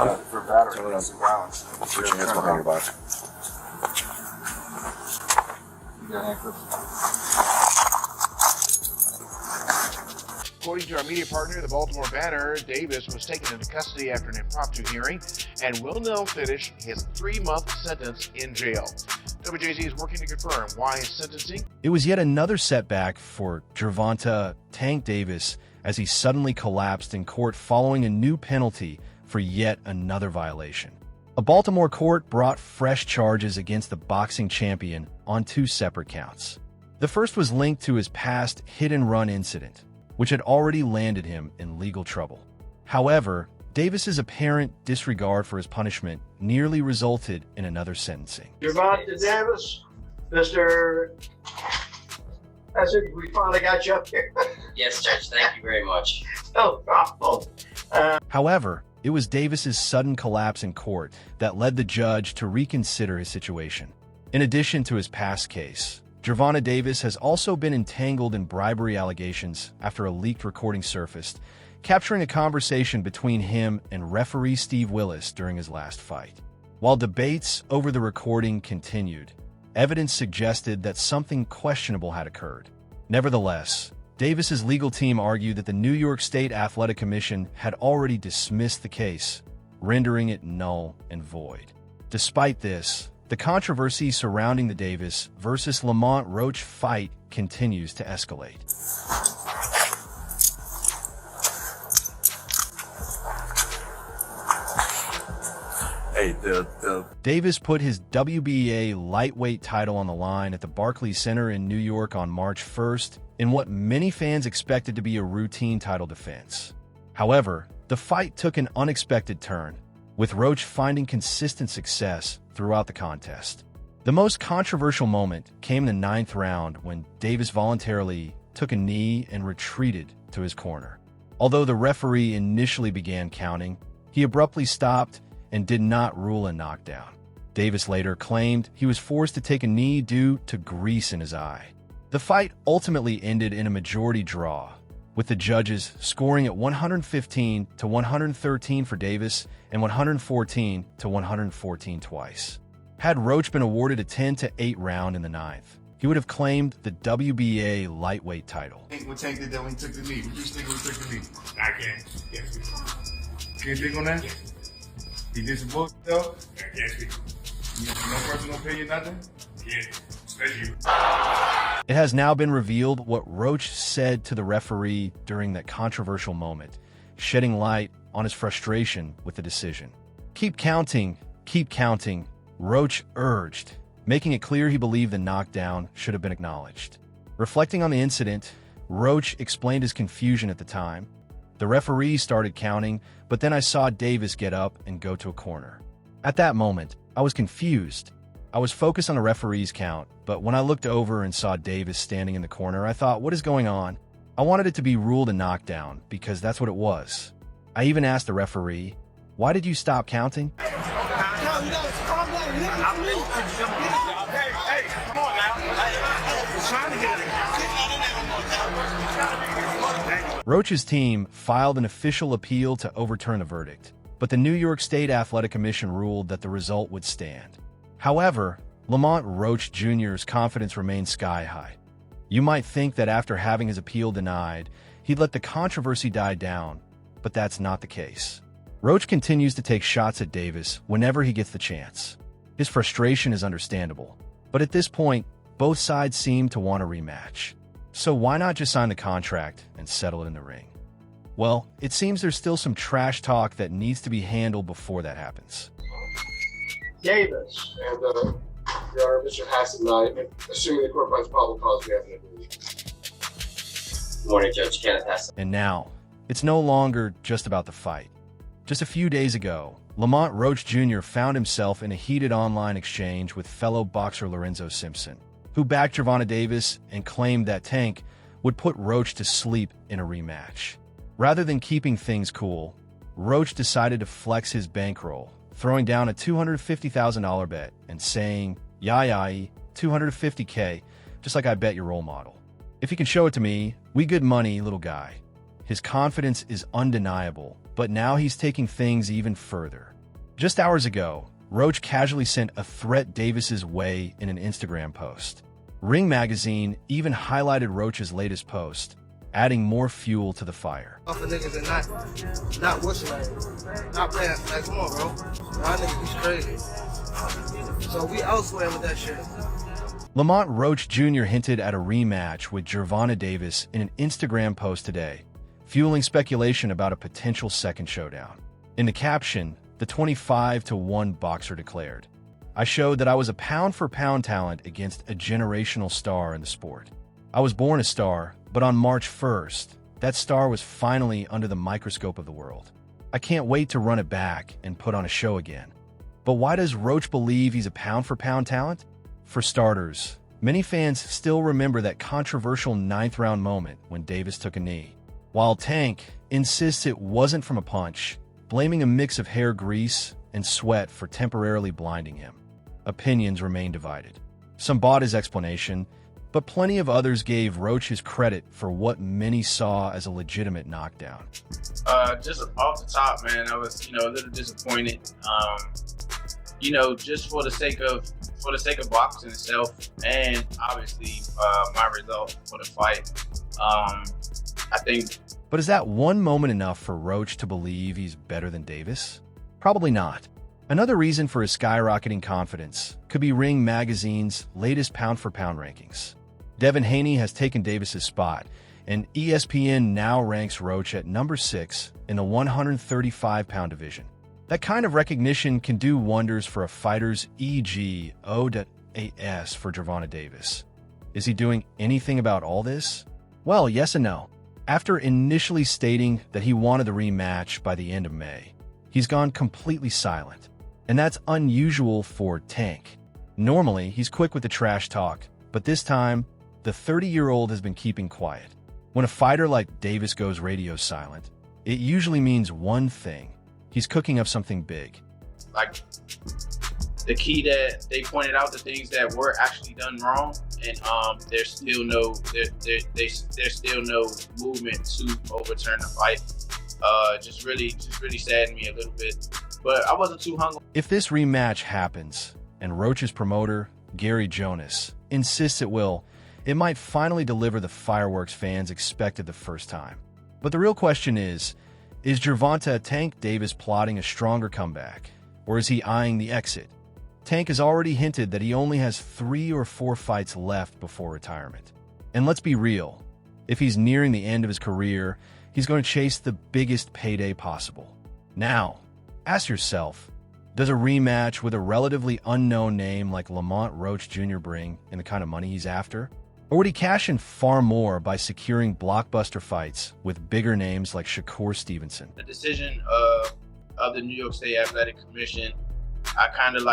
For battery Turn it against up. violence. Put your hands behind your back. You got handcuffs? According to our media partner, the Baltimore Banner, Davis was taken into custody after an impromptu hearing and will now finish his 3-month sentence in jail. WJZ is working to confirm why his sentencing. It was yet another setback for Gervonta Tank Davis as he suddenly collapsed in court following a new penalty for yet another violation. A Baltimore court brought fresh charges against the boxing champion on 2 separate counts. The first was linked to his past hit-and-run incident, which had already landed him in legal trouble. However, Davis's apparent disregard for his punishment nearly resulted in another sentencing. Gervonta Davis, Mr. I said we finally got you up here. Yes, Judge. Thank you very much. No problem. However, it was Davis's sudden collapse in court that led the judge to reconsider his situation. In addition to his past case, Gervonta Davis has also been entangled in bribery allegations after a leaked recording surfaced, capturing a conversation between him and referee Steve Willis during his last fight. While debates over the recording continued, evidence suggested that something questionable had occurred. Nevertheless, Davis's legal team argued that the New York State Athletic Commission had already dismissed the case, rendering it null and void. Despite this, the controversy surrounding the Davis versus Lamont Roach fight continues to escalate. Hey, Davis put his WBA lightweight title on the line at the Barclays Center in New York on March 1st in what many fans expected to be a routine title defense. However, the fight took an unexpected turn, with Roach finding consistent success throughout the contest. The most controversial moment came in the 9th round when Davis voluntarily took a knee and retreated to his corner. Although the referee initially began counting, he abruptly stopped and did not rule a knockdown. Davis later claimed he was forced to take a knee due to grease in his eye. The fight ultimately ended in a majority draw, with the judges scoring at 115 to 113 for Davis and 114 to 114 twice. Had Roach been awarded a 10 to 8 round in the 9th, he would have claimed the WBA lightweight title. What Tank did that when he took the knee? What you think when he took the knee? I can't. Yes. Can't speak on that? He did some bullshit though? I can't speak. No personal opinion, nothing? Yeah, especially you. It has now been revealed what Roach said to the referee during that controversial moment, shedding light on his frustration with the decision. Keep counting, Roach urged, making it clear he believed the knockdown should have been acknowledged. Reflecting on the incident, Roach explained his confusion at the time. The referee started counting, but then I saw Davis get up and go to a corner. At that moment, I was confused. I was focused on the referee's count, but when I looked over and saw Davis standing in the corner, I thought, what is going on? I wanted it to be ruled a knockdown, because that's what it was. I even asked the referee, why did you stop counting? Roach's team filed an official appeal to overturn the verdict, but the New York State Athletic Commission ruled that the result would stand. However, Lamont Roach Jr.'s confidence remained sky-high. You might think that after having his appeal denied, he'd let the controversy die down, but that's not the case. Roach continues to take shots at Davis whenever he gets the chance. His frustration is understandable, but at this point, both sides seem to want a rematch. So why not just sign the contract and settle it in the ring? Well, it seems there's still some trash talk that needs to be handled before that happens. Davis. And, Your Honor, Mr. Hassan and I, assuming the court finds probable cause, we have an agreement. Good morning, Judge Kenneth Hassan. And now, it's no longer just about the fight. Just a few days ago, Lamont Roach Jr. found himself in a heated online exchange with fellow boxer Lorenzo Simpson, who backed Gervonta Davis and claimed that Tank would put Roach to sleep in a rematch. Rather than keeping things cool, Roach decided to flex his bankroll, throwing down a $250,000 bet and saying, "Yeah, $250K, just like I bet your role model. If you can show it to me, we good money, little guy." His confidence is undeniable, but now he's taking things even further. Just hours ago, Roach casually sent a threat Davis's way in an Instagram post. Ring magazine even highlighted Roach's latest post, adding more fuel to the fire. Off the niggas and not what's name, not playing. Like, come on, bro. Y'all niggas is crazy. So we elsewhere with that shit. Lamont Roach Jr. hinted at a rematch with Gervonta Davis in an Instagram post today, fueling speculation about a potential second showdown. In the caption, the 25-1 boxer declared, "I showed that I was a pound-for-pound talent against a generational star in the sport. I was born a star, but on March 1st, that star was finally under the microscope of the world. I can't wait to run it back and put on a show again." But why does Roach believe he's a pound-for-pound talent? For starters, many fans still remember that controversial ninth-round moment when Davis took a knee, while Tank insists it wasn't from a punch, blaming a mix of hair grease and sweat for temporarily blinding him. Opinions remain divided. Some bought his explanation, but plenty of others gave Roach his credit for what many saw as a legitimate knockdown. Just off the top, man, I was, a little disappointed. Just for the sake of boxing itself, and obviously my result for the fight. I think. But is that one moment enough for Roach to believe he's better than Davis? Probably not. Another reason for his skyrocketing confidence could be Ring Magazine's latest pound-for-pound rankings. Devin Haney has taken Davis's spot, and ESPN now ranks Roach at number 6 in the 135-pound division. That kind of recognition can do wonders for a fighter's EGO.AS for Gervonta Davis. Is he doing anything about all this? Well, yes and no. After initially stating that he wanted the rematch by the end of May, he's gone completely silent. And that's unusual for Tank. Normally, he's quick with the trash talk, but this time, the 30-year-old has been keeping quiet. When a fighter like Davis goes radio silent, it usually means one thing. He's cooking up something big. Like, the key that they pointed out the things that were actually done wrong, and there's still no movement to overturn the fight. Just really saddened me a little bit. But I wasn't too hung. If this rematch happens, and Roach's promoter, Gary Jonas, insists it will, it might finally deliver the fireworks fans expected the first time. But the real question is Gervonta Tank Davis plotting a stronger comeback, or is he eyeing the exit? Tank has already hinted that he only has 3 or 4 fights left before retirement. And let's be real, if he's nearing the end of his career, he's going to chase the biggest payday possible. Now, ask yourself, does a rematch with a relatively unknown name like Lamont Roach Jr. bring in the kind of money he's after? Or would he cash in far more by securing blockbuster fights with bigger names like Shakur Stevenson? The decision of the New York State Athletic Commission, I kind of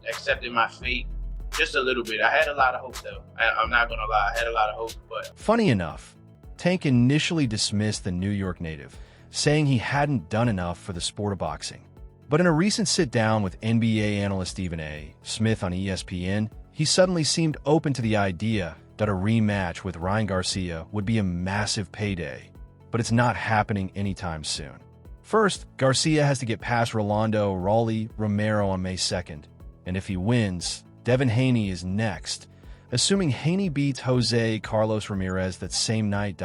accepted my fate just a little bit. I had a lot of hope, though. I'm not going to lie. I had a lot of hope, but... Funny enough, Tank initially dismissed the New York native, saying he hadn't done enough for the sport of boxing. But in a recent sit-down with NBA analyst Stephen A. Smith on ESPN, he suddenly seemed open to the idea that a rematch with Ryan Garcia would be a massive payday, but it's not happening anytime soon. First, Garcia has to get past Rolando Raleigh Romero on May 2nd, and if he wins, Devin Haney is next, assuming Haney beats Jose Carlos Ramirez that same night.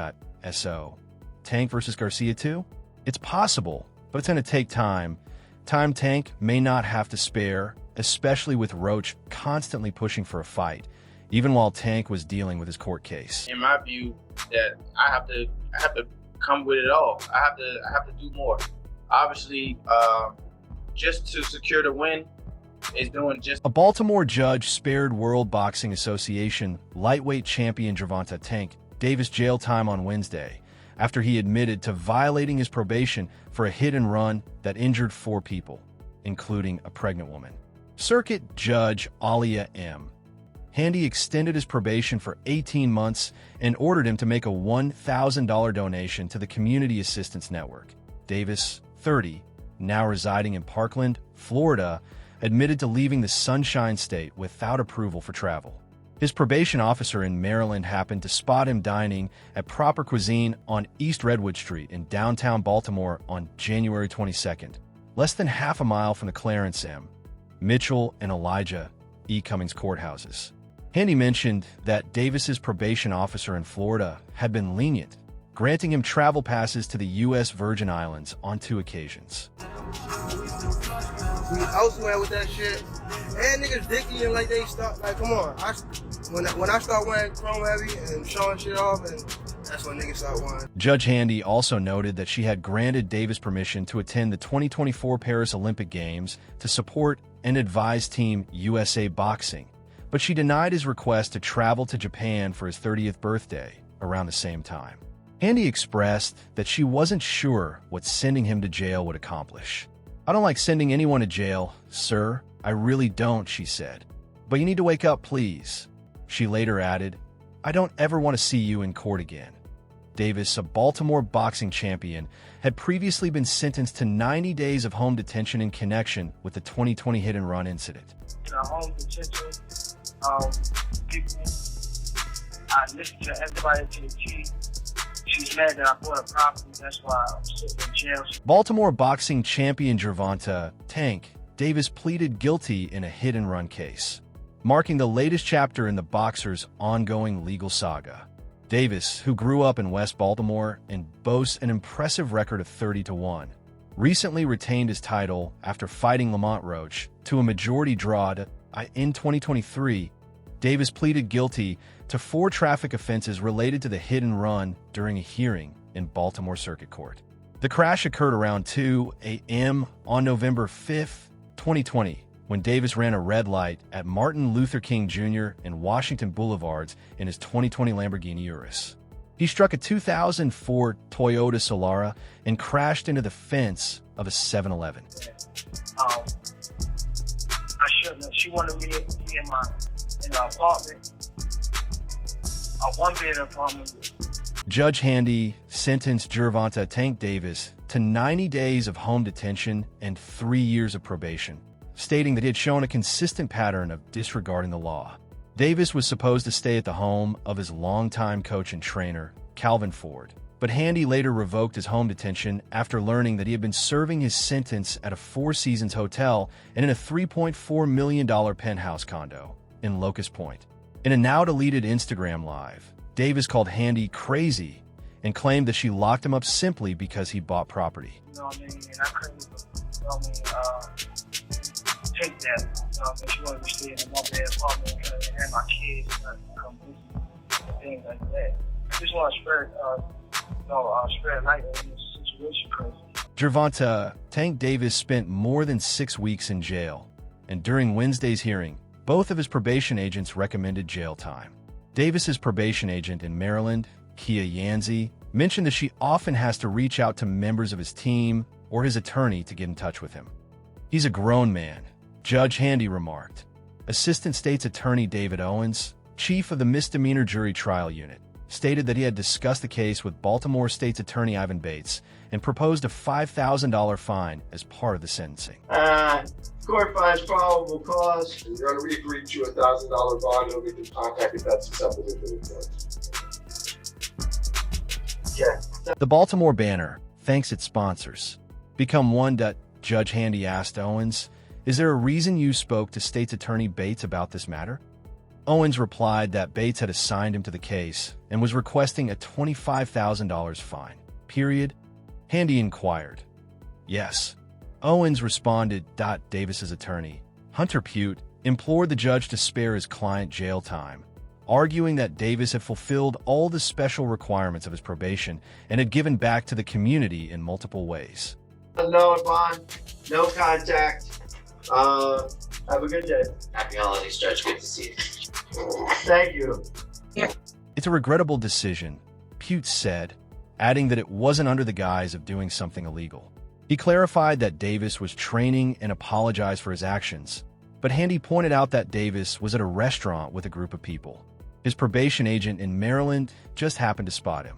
So, Tank versus Garcia too? It's possible, but it's going to take time. Time Tank may not have to spare, especially with Roach constantly pushing for a fight, even while Tank was dealing with his court case. In my view, that I have to come with it all. I have to do more. Obviously, just to secure the win is doing just. A Baltimore judge spared World Boxing Association lightweight champion Gervonta Tank Davis jail time on Wednesday after he admitted to violating his probation for a hit and run that injured 4 people, including a pregnant woman. Circuit Judge Alia M. Handy extended his probation for 18 months and ordered him to make a $1,000 donation to the Community Assistance Network. Davis, 30, now residing in Parkland, Florida, admitted to leaving the Sunshine State without approval for travel. His probation officer in Maryland happened to spot him dining at Proper Cuisine on East Redwood Street in downtown Baltimore on January 22nd, less than half a mile from the Clarence M., Mitchell, and Elijah E. Cummings courthouses. Handy mentioned that Davis's probation officer in Florida had been lenient, granting him travel passes to the U.S. Virgin Islands on 2 occasions. We elsewhere with that shit. And niggas dicky and like they start, like, come on. When I start wearing chrome heavy and showing shit off, and that's when niggas start wearing. Judge Handy also noted that she had granted Davis permission to attend the 2024 Paris Olympic Games to support and advise Team USA Boxing, but she denied his request to travel to Japan for his 30th birthday around the same time. Handy expressed that she wasn't sure what sending him to jail would accomplish. "I don't like sending anyone to jail, sir. I really don't," she said. "But you need to wake up, please." She later added, "I don't ever want to see you in court again." Davis, a Baltimore boxing champion, had previously been sentenced to 90 days of home detention in connection with the 2020 hit-and-run incident. Home detention, people, I listen to everybody to the T. She's mad that I bought a property, that's why I'm sitting in jail. Baltimore boxing champion Gervonta Tank Davis pleaded guilty in a hit-and-run case, marking the latest chapter in the boxer's ongoing legal saga. Davis, who grew up in West Baltimore and boasts an impressive record of 30-1, recently retained his title after fighting Lamont Roach to a majority draw. In 2023, Davis pleaded guilty to 4 traffic offenses related to the hit-and-run during a hearing in Baltimore Circuit Court. The crash occurred around 2 a.m. on November 5, 2020, when Davis ran a red light at Martin Luther King Jr. and Washington Boulevards in his 2020 Lamborghini Urus. He struck a 2004 Toyota Solara and crashed into the fence of a 7-Eleven. I shouldn't have. She wanted me to be in the apartment, a one-bed apartment. Judge Handy sentenced Gervonta Tank Davis to 90 days of home detention and 3 years of probation, stating that he had shown a consistent pattern of disregarding the law. Davis was supposed to stay at the home of his longtime coach and trainer, Calvin Ford, but Handy later revoked his home detention after learning that he had been serving his sentence at a Four Seasons hotel and in a $3.4 million penthouse condo in Locust Point. In a now-deleted Instagram Live, Davis called Handy crazy and claimed that she locked him up simply because he bought property. You know what I mean? And I couldn't, you know what I mean, take that. You know what I mean? She wanted me to stay in a one-bed apartment and have my kids come with me and things like that. I just want to spread light on this situation crazy. Gervonta Tank Davis spent more than 6 weeks in jail, and during Wednesday's hearing, both of his probation agents recommended jail time. Davis's probation agent in Maryland, Kia Yanzi, mentioned that she often has to reach out to members of his team or his attorney to get in touch with him. "He's a grown man," Judge Handy remarked. Assistant State's Attorney David Owens, chief of the misdemeanor jury trial unit, stated that he had discussed the case with Baltimore State's Attorney Ivan Bates and proposed a $5,000 fine as part of the sentencing. Court finds probable cause. And Your Honor, we agreed to a $1,000 bond, and we can contact if that's acceptable to the judge. Yeah. The Baltimore Banner thanks its sponsors. Become one. Judge Handy asked Owens, "Is there a reason you spoke to State's Attorney Bates about this matter?" Owens replied that Bates had assigned him to the case and was requesting a $25,000 fine. Period. Handy inquired. "Yes." Owens responded. Davis's attorney, Hunter Pute, implored the judge to spare his client jail time, arguing that Davis had fulfilled all the special requirements of his probation and had given back to the community in multiple ways. No bond, no contact. Have a good day. Happy holidays, Judge. Good to see you. Thank you. "It's a regrettable decision," Pute said, adding that it wasn't under the guise of doing something illegal. He clarified that Davis was training and apologized for his actions, but Handy pointed out that Davis was at a restaurant with a group of people. His probation agent in Maryland just happened to spot him.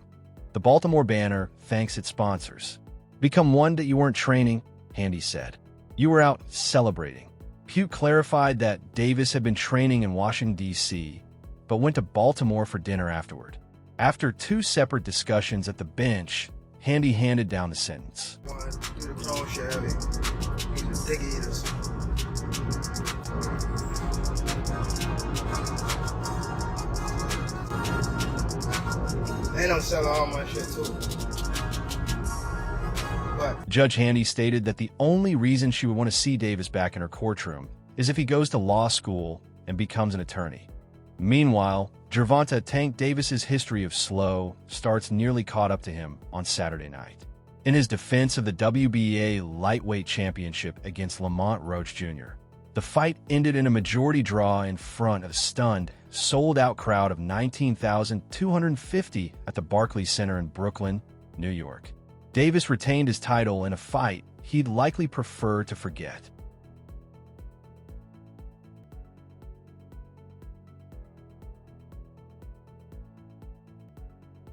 The Baltimore Banner thanks its sponsors. "Become one. You weren't training," Handy said. "You were out celebrating." Pute clarified that Davis had been training in Washington, D.C., but went to Baltimore for dinner afterward. After 2 separate discussions at the bench, Handy handed down the sentence. Going through the clone shit heavy. These are dick eaters. And I'm selling all my shit too. But Judge Handy stated that the only reason she would want to see Davis back in her courtroom is if he goes to law school and becomes an attorney. Meanwhile, Gervonta, Tank Davis's history of slow starts nearly caught up to him on Saturday night. In his defense of the WBA lightweight championship against Lamont Roach Jr., the fight ended in a majority draw in front of a stunned, sold-out crowd of 19,250 at the Barclays Center in Brooklyn, New York. Davis retained his title in a fight he'd likely prefer to forget.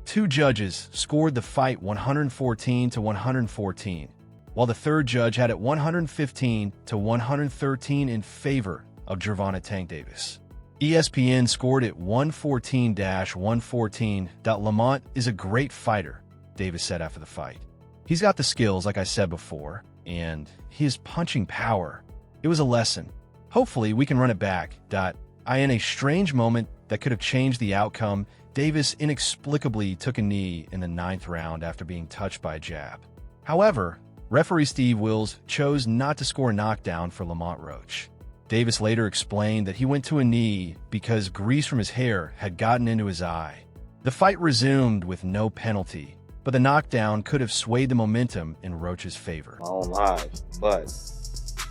Two judges scored the fight 114-114, while the third judge had it 115-113 in favor of Gervonta Tank Davis. ESPN scored it 114-114. Lamont is a great fighter, Davis said after the fight. He's got the skills, like I said before, and his punching power. It was a lesson. Hopefully, we can run it back. In a strange moment that could have changed the outcome, Davis inexplicably took a knee in the 9th round after being touched by a jab. However, referee Steve Wills chose not to score a knockdown for Lamont Roach. Davis later explained that he went to a knee because grease from his hair had gotten into his eye. The fight resumed with no penalty, but the knockdown could have swayed the momentum in Roach's favor. My own live, but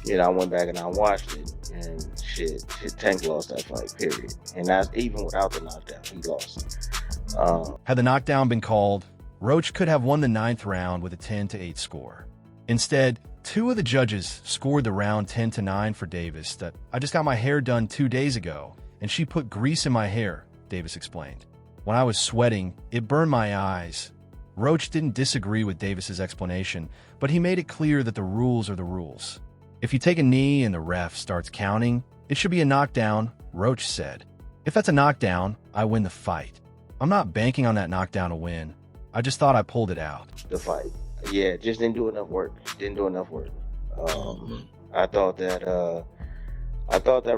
I went back and I watched it, and shit, Tank lost that fight, period. And that's even without the knockdown, he lost. Had the knockdown been called, Roach could have won the 9th round with a 10-8 score. Instead, two of the judges scored the round 10-9 for Davis. That I just got my hair done 2 days ago, and she put grease in my hair, Davis explained. When I was sweating, it burned my eyes. Roach didn't disagree with Davis's explanation, but he made it clear that the rules are the rules. If you take a knee and the ref starts counting, it should be a knockdown, Roach said. If that's a knockdown, I win the fight. I'm not banking on that knockdown to win. I just thought I pulled it out. The fight. Yeah, just didn't do enough work. I thought that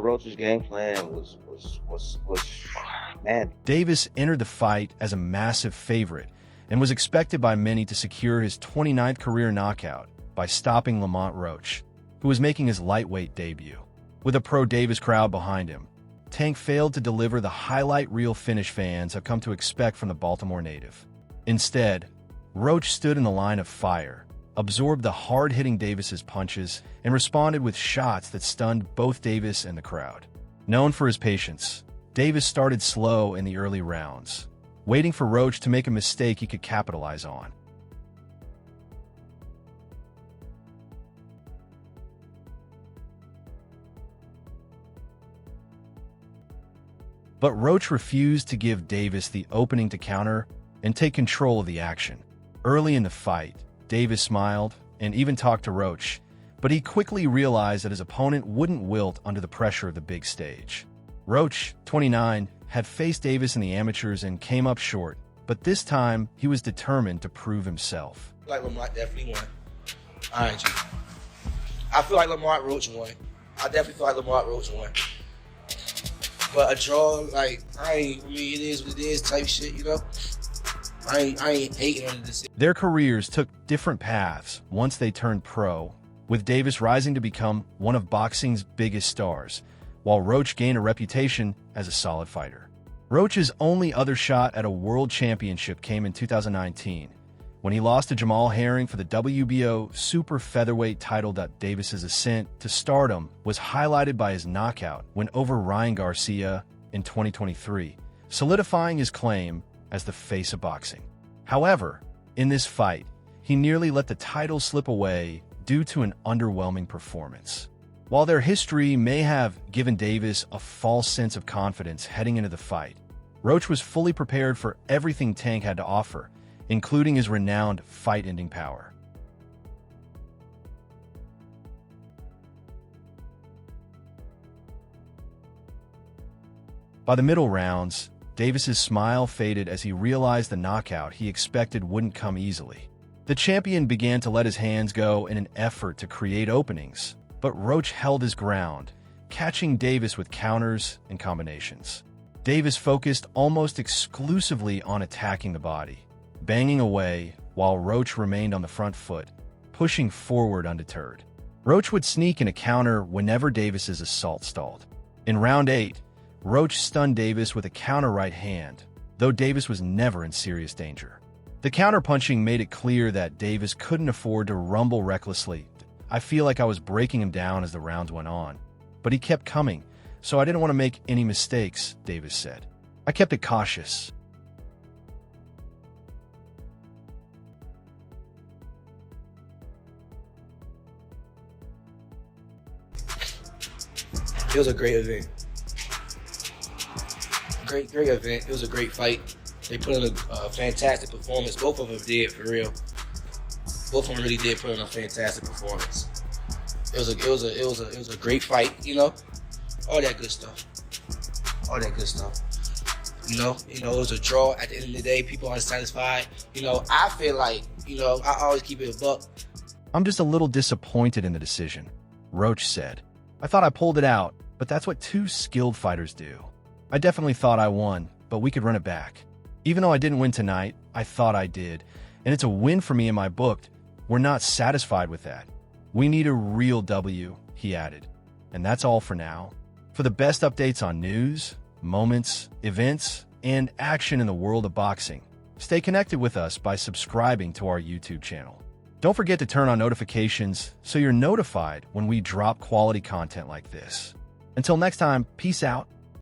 Roach's game plan was man. Davis entered the fight as a massive favorite and was expected by many to secure his 29th career knockout by stopping Lamont Roach, who was making his lightweight debut. With a pro-Davis crowd behind him, Tank failed to deliver the highlight reel finish fans have come to expect from the Baltimore native. Instead, Roach stood in the line of fire, absorbed the hard-hitting Davis's punches, and responded with shots that stunned both Davis and the crowd. Known for his patience, Davis started slow in the early rounds, waiting for Roach to make a mistake he could capitalize on. But Roach refused to give Davis the opening to counter and take control of the action. Early in the fight, Davis smiled and even talked to Roach, but he quickly realized that his opponent wouldn't wilt under the pressure of the big stage. Roach, 29, had faced Davis in the amateurs and came up short, but this time he was determined to prove himself. Like Lamont definitely won. All right, G. I feel like Lamont Roach won. I definitely feel like Lamont Roach won. But a draw, it is what it is type shit, I ain't hating on the decision. Their careers took different paths once they turned pro, with Davis rising to become one of boxing's biggest stars, while Roach gained a reputation as a solid fighter. Roach's only other shot at a world championship came in 2019, when he lost to Jamal Herring for the WBO super featherweight title. Davis's ascent to stardom was highlighted by his knockout win over Ryan Garcia in 2023, solidifying his claim as the face of boxing. However, in this fight, he nearly let the title slip away due to an underwhelming performance. While their history may have given Davis a false sense of confidence heading into the fight, Roach was fully prepared for everything Tank had to offer, including his renowned fight-ending power. By the middle rounds, Davis's smile faded as he realized the knockout he expected wouldn't come easily. The champion began to let his hands go in an effort to create openings, but Roach held his ground, catching Davis with counters and combinations. Davis focused almost exclusively on attacking the body, banging away while Roach remained on the front foot, pushing forward undeterred. Roach would sneak in a counter whenever Davis's assault stalled. In round 8, Roach stunned Davis with a counter right hand, though Davis was never in serious danger. The counterpunching made it clear that Davis couldn't afford to rumble recklessly. I feel like I was breaking him down as the rounds went on, but he kept coming, so I didn't want to make any mistakes, Davis said. I kept it cautious. It was a great event. Great event. It was a great fight. They put in a fantastic performance. Both of them did, for real. Both of them really did put in a fantastic performance. It was a great fight, you know. All that good stuff. All that good stuff. You know, it was a draw. At the end of the day, people aren't satisfied. You know, I feel like, I always keep it a buck. I'm just a little disappointed in the decision, Roach said. I thought I pulled it out, but that's what two skilled fighters do. I definitely thought I won, but we could run it back. Even though I didn't win tonight, I thought I did, and it's a win for me in my book. We're not satisfied with that. We need a real W, he added. And that's all for now. For the best updates on news, moments, events, and action in the world of boxing, stay connected with us by subscribing to our YouTube channel. Don't forget to turn on notifications so you're notified when we drop quality content like this. Until next time, peace out.